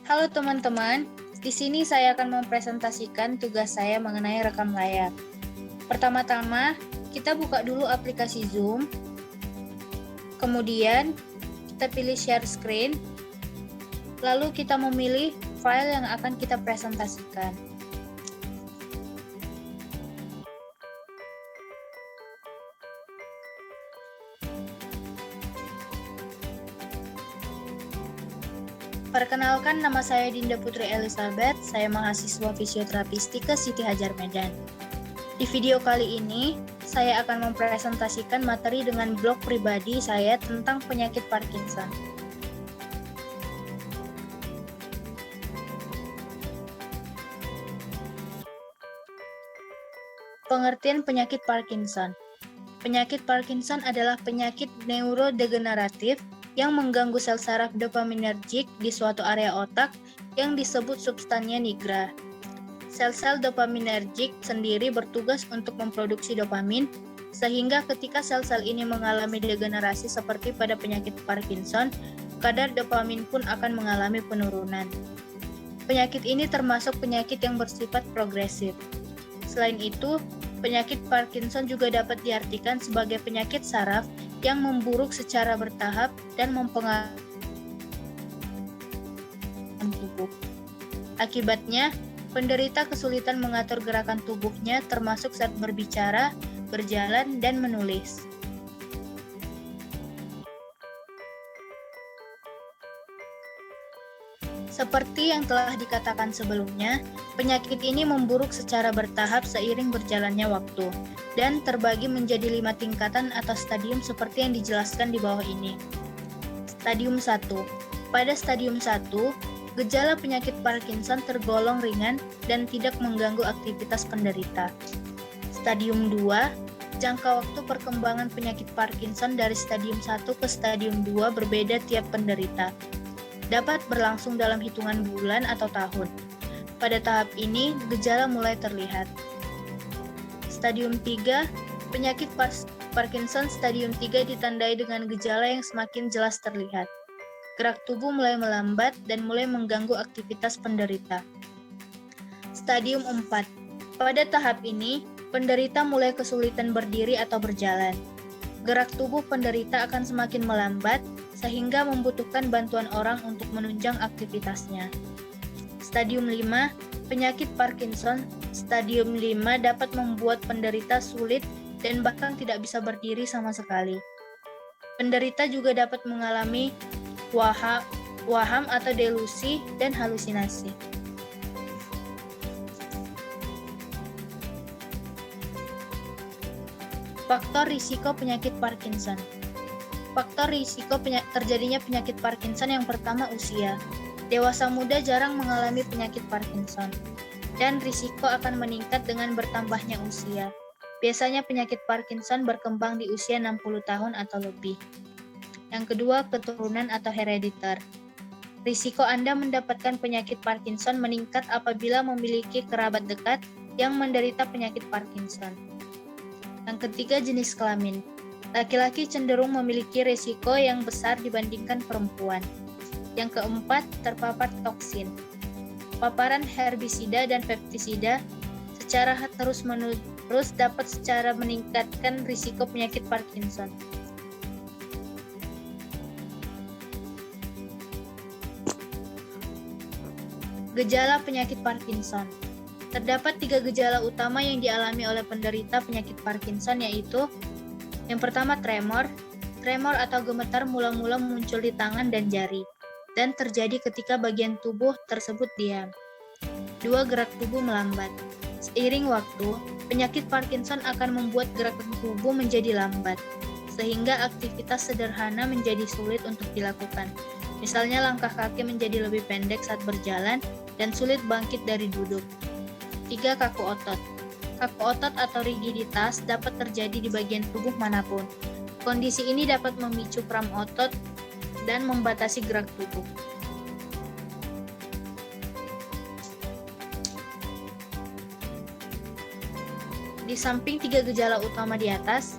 Halo teman-teman, di sini saya akan mempresentasikan tugas saya mengenai rekam layar. Pertama-tama, kita buka dulu aplikasi Zoom, kemudian kita pilih share screen, lalu kita memilih file yang akan kita presentasikan. Perkenalkan, nama saya Dinda Putri Elizabeth, saya mahasiswa fisioterapi STIKE Siti Hajar Medan. Di video kali ini, saya akan mempresentasikan materi dengan blog pribadi saya tentang penyakit Parkinson. Pengertian penyakit Parkinson. Penyakit Parkinson adalah penyakit neurodegeneratif yang mengganggu sel saraf dopaminergik di suatu area otak yang disebut substansia nigra. Sel-sel dopaminergik sendiri bertugas untuk memproduksi dopamin, sehingga ketika sel-sel ini mengalami degenerasi seperti pada penyakit Parkinson, kadar dopamin pun akan mengalami penurunan. Penyakit ini termasuk penyakit yang bersifat progresif. Selain itu, penyakit Parkinson juga dapat diartikan sebagai penyakit saraf yang memburuk secara bertahap dan mempengaruhi tubuh. Akibatnya, penderita kesulitan mengatur gerakan tubuhnya termasuk saat berbicara, berjalan, dan menulis. Seperti yang telah dikatakan sebelumnya, penyakit ini memburuk secara bertahap seiring berjalannya waktu, dan terbagi menjadi 5 tingkatan atau stadium seperti yang dijelaskan di bawah ini. Stadium 1. Pada stadium 1, gejala penyakit Parkinson tergolong ringan dan tidak mengganggu aktivitas penderita. Stadium 2, jangka waktu perkembangan penyakit Parkinson dari stadium 1 ke stadium 2 berbeda tiap penderita. Dapat berlangsung dalam hitungan bulan atau tahun. Pada tahap ini, gejala mulai terlihat. Stadium 3, penyakit Parkinson stadium 3 ditandai dengan gejala yang semakin jelas terlihat. Gerak tubuh mulai melambat dan mulai mengganggu aktivitas penderita. Stadium 4, pada tahap ini, penderita mulai kesulitan berdiri atau berjalan. Gerak tubuh penderita akan semakin melambat, sehingga membutuhkan bantuan orang untuk menunjang aktivitasnya. Stadium 5, penyakit Parkinson stadium 5 dapat membuat penderita sulit dan bahkan tidak bisa berdiri sama sekali. Penderita juga dapat mengalami waham atau delusi dan halusinasi. Faktor risiko penyakit Parkinson. Faktor risiko terjadinya penyakit Parkinson yang pertama usia. Dewasa muda jarang mengalami penyakit Parkinson, dan risiko akan meningkat dengan bertambahnya usia. Biasanya penyakit Parkinson berkembang di usia 60 tahun atau lebih. Yang kedua, keturunan atau herediter. Risiko Anda mendapatkan penyakit Parkinson meningkat apabila memiliki kerabat dekat yang menderita penyakit Parkinson. Yang ketiga, jenis kelamin. Laki-laki cenderung memiliki risiko yang besar dibandingkan perempuan. Yang keempat, terpapar toksin. Paparan herbisida dan pestisida secara terus-menerus dapat secara meningkatkan risiko penyakit Parkinson. Gejala penyakit Parkinson. Terdapat 3 gejala utama yang dialami oleh penderita penyakit Parkinson, yaitu yang pertama, tremor. Tremor atau gemetar mula-mula muncul di tangan dan jari, dan terjadi ketika bagian tubuh tersebut diam. 2. Gerak tubuh melambat. Seiring waktu, penyakit Parkinson akan membuat gerakan tubuh menjadi lambat, sehingga aktivitas sederhana menjadi sulit untuk dilakukan. Misalnya langkah kaki menjadi lebih pendek saat berjalan, dan sulit bangkit dari duduk. 3. Kaku otot. Kaku otot atau rigiditas dapat terjadi di bagian tubuh manapun. Kondisi ini dapat memicu kram otot dan membatasi gerak tubuh. Di samping 3 gejala utama di atas,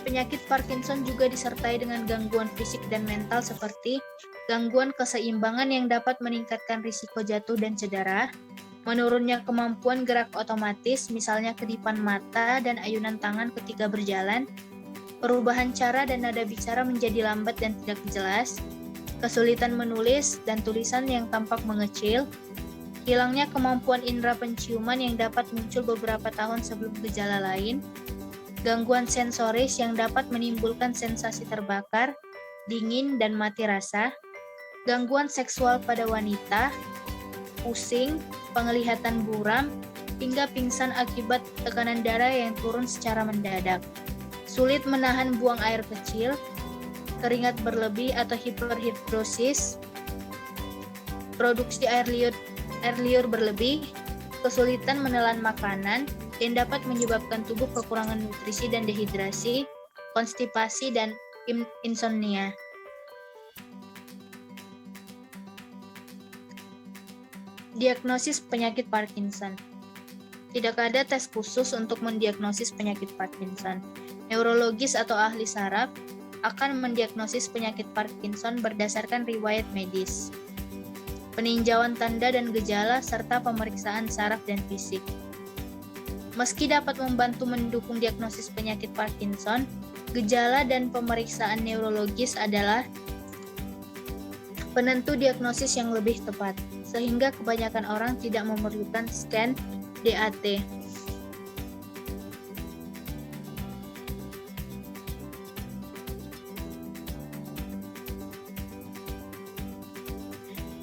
Penyakit Parkinson juga disertai dengan gangguan fisik dan mental seperti gangguan keseimbangan yang dapat meningkatkan risiko jatuh dan cedera, menurunnya kemampuan gerak otomatis, misalnya kedipan mata dan ayunan tangan ketika berjalan, perubahan cara dan nada bicara menjadi lambat dan tidak jelas, kesulitan menulis dan tulisan yang tampak mengecil, hilangnya kemampuan indera penciuman yang dapat muncul beberapa tahun sebelum gejala lain, gangguan sensoris yang dapat menimbulkan sensasi terbakar, dingin, dan mati rasa, gangguan seksual pada wanita, pusing, penglihatan buram, hingga pingsan akibat tekanan darah yang turun secara mendadak, sulit menahan buang air kecil, keringat berlebih atau hiperhidrosis, produksi air liur berlebih, kesulitan menelan makanan yang dapat menyebabkan tubuh kekurangan nutrisi dan dehidrasi, konstipasi, dan insomnia. Diagnosis penyakit Parkinson. Tidak ada tes khusus untuk mendiagnosis penyakit Parkinson. Neurologis atau ahli saraf akan mendiagnosis penyakit Parkinson berdasarkan riwayat medis, peninjauan tanda dan gejala, serta pemeriksaan saraf dan fisik. Meski dapat membantu mendukung diagnosis penyakit Parkinson, gejala dan pemeriksaan neurologis adalah penentu diagnosis yang lebih tepat, sehingga kebanyakan orang tidak memerlukan scan DAT.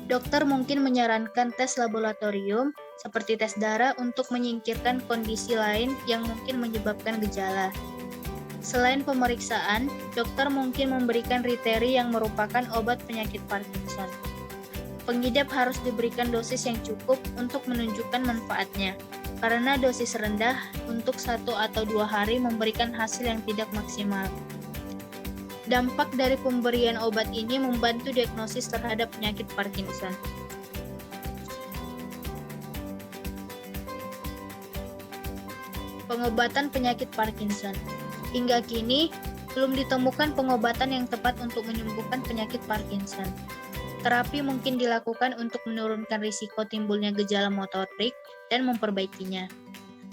Dokter mungkin menyarankan tes laboratorium seperti tes darah untuk menyingkirkan kondisi lain yang mungkin menyebabkan gejala. Selain pemeriksaan, dokter mungkin memberikan riteri yang merupakan obat penyakit Parkinson. Pengidap harus diberikan dosis yang cukup untuk menunjukkan manfaatnya, karena dosis rendah untuk 1 atau 2 hari memberikan hasil yang tidak maksimal. Dampak dari pemberian obat ini membantu diagnosis terhadap penyakit Parkinson. Pengobatan penyakit Parkinson. Hingga kini, belum ditemukan pengobatan yang tepat untuk menyembuhkan penyakit Parkinson. Terapi mungkin dilakukan untuk menurunkan risiko timbulnya gejala motorik dan memperbaikinya.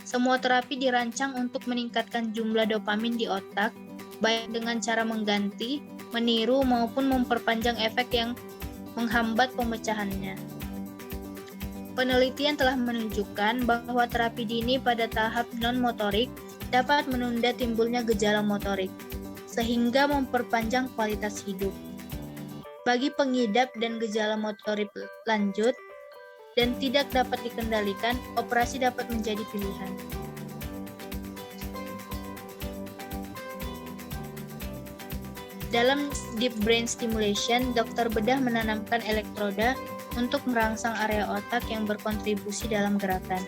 Semua terapi dirancang untuk meningkatkan jumlah dopamin di otak, baik dengan cara mengganti, meniru, maupun memperpanjang efek yang menghambat pemecahannya. Penelitian telah menunjukkan bahwa terapi dini pada tahap non-motorik dapat menunda timbulnya gejala motorik, sehingga memperpanjang kualitas hidup. Bagi pengidap dan gejala motorik lanjut dan tidak dapat dikendalikan, operasi dapat menjadi pilihan. Dalam deep brain stimulation, dokter bedah menanamkan elektroda untuk merangsang area otak yang berkontribusi dalam gerakan.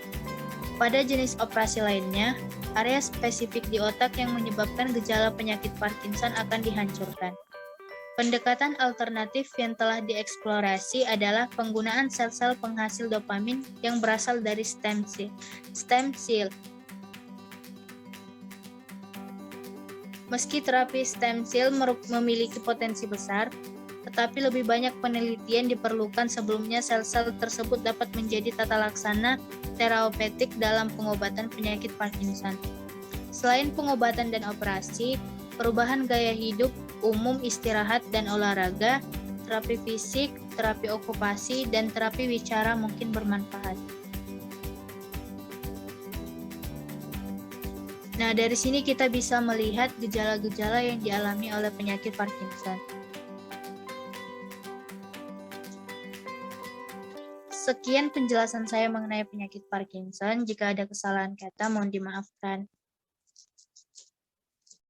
Pada jenis operasi lainnya, area spesifik di otak yang menyebabkan gejala penyakit Parkinson akan dihancurkan. Pendekatan alternatif yang telah dieksplorasi adalah penggunaan sel-sel penghasil dopamin yang berasal dari stem cell. Meski terapi stem cell memiliki potensi besar, tetapi lebih banyak penelitian diperlukan sebelumnya sel-sel tersebut dapat menjadi tata laksana terapeutik dalam pengobatan penyakit Parkinson. Selain pengobatan dan operasi, perubahan gaya hidup, umum istirahat dan olahraga, terapi fisik, terapi okupasi, dan terapi bicara mungkin bermanfaat. Nah, dari sini kita bisa melihat gejala-gejala yang dialami oleh penyakit Parkinson. Sekian penjelasan saya mengenai penyakit Parkinson. Jika ada kesalahan kata, mohon dimaafkan.